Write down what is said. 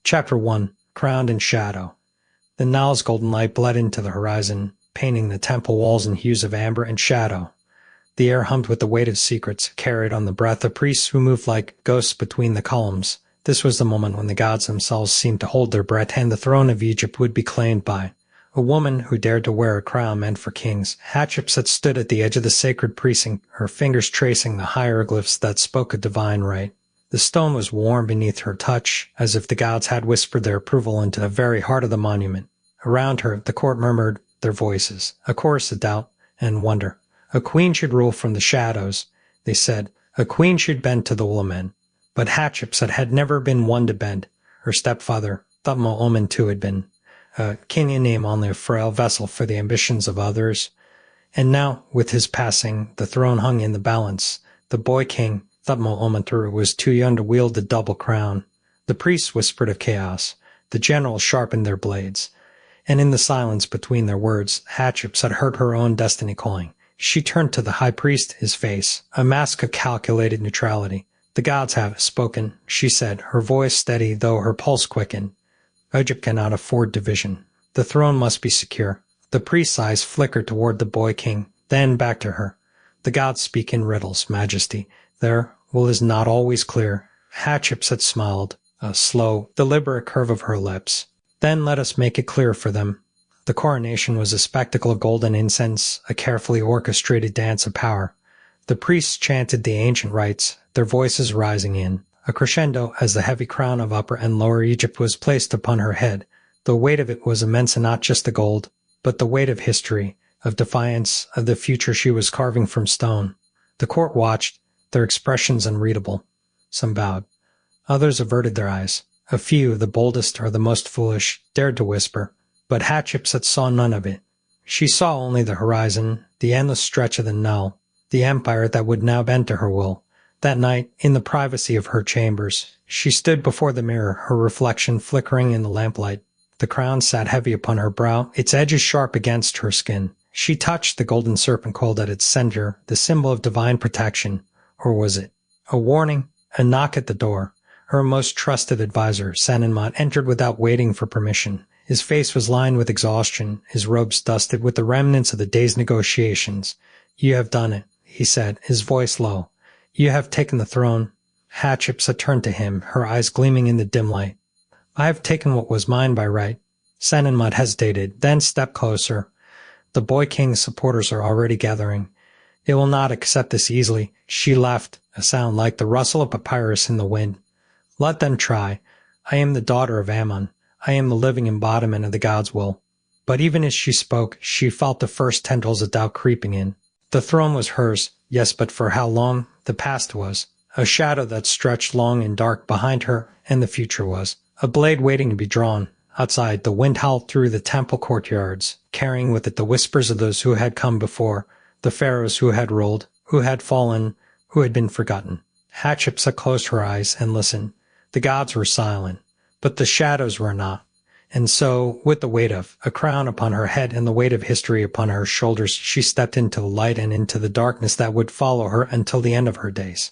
Chapter 1. Crowned in Shadow. The Nile's golden light bled into the horizon, painting the temple walls in hues of amber and shadow. The air hummed with the weight of secrets, carried on the breath of priests who moved like ghosts between the columns. This was the moment when the gods themselves seemed to hold their breath, and the throne of Egypt would be claimed by a woman who dared to wear a crown meant for kings. Hatshepsut stood at the edge of the sacred precinct, her fingers tracing the hieroglyphs that spoke a divine right. The stone was warm beneath her touch, as if the gods had whispered their approval into the very heart of the monument. Around her, the court murmured their voices, a chorus of doubt and wonder. A queen should rule from the shadows, they said. A queen should bend to the will of men. But Hatshepsut had never been one to bend. Her stepfather, Thutmose too, had been a king in name, only a frail vessel for the ambitions of others. And now, with his passing, the throne hung in the balance. The boy king, Thutmose, was too young to wield the double crown. The priests whispered of chaos. The generals sharpened their blades. And in the silence between their words, Hatshepsut heard her own destiny calling. She turned to the high priest, his face, a mask of calculated neutrality. The gods have spoken, she said, her voice steady though her pulse quickened. Egypt cannot afford division. The throne must be secure. The priest's eyes flickered toward the boy king, then back to her. The gods speak in riddles, Majesty. Their will is not always clear. Hatshepsut smiled, a slow, deliberate curve of her lips. Then let us make it clear for them. The coronation was a spectacle of golden incense, a carefully orchestrated dance of power. The priests chanted the ancient rites, their voices rising in a crescendo as the heavy crown of Upper and Lower Egypt was placed upon her head. The weight of it was immense, and not just the gold, but the weight of history, of defiance, of the future she was carving from stone. The court watched, their expressions unreadable. Some bowed. Others averted their eyes. A few, the boldest or the most foolish, dared to whisper. But Hatshepsut saw none of it. She saw only the horizon, the endless stretch of the Nile, the empire that would now bend to her will. That night, in the privacy of her chambers, she stood before the mirror, her reflection flickering in the lamplight. The crown sat heavy upon her brow, its edges sharp against her skin. She touched the golden serpent coiled at its center, the symbol of divine protection. Or was it a warning? A knock at the door. Her most trusted advisor, SamEnrico, entered without waiting for permission. His face was lined with exhaustion, his robes dusted with the remnants of the day's negotiations. "You have done it," he said, his voice low. "You have taken the throne." Hatshepsut turned to him, her eyes gleaming in the dim light. "I have taken what was mine by right." SamEnrico hesitated, then stepped closer. "The boy king's supporters are already gathering. They will not accept this easily." She laughed, a sound like the rustle of papyrus in the wind. "Let them try. I am the daughter of Ammon. I am the living embodiment of the God's will." But even as she spoke, she felt the first tendrils of doubt creeping in. The throne was hers, yes, but for how long? The past was. A shadow that stretched long and dark behind her, and the future was. A blade waiting to be drawn. Outside, the wind howled through the temple courtyards, carrying with it the whispers of those who had come before, the pharaohs who had ruled, who had fallen, who had been forgotten. Hatshepsut closed her eyes and listened. The gods were silent, but the shadows were not. And so, with the weight of a crown upon her head and the weight of history upon her shoulders, she stepped into the light and into the darkness that would follow her until the end of her days.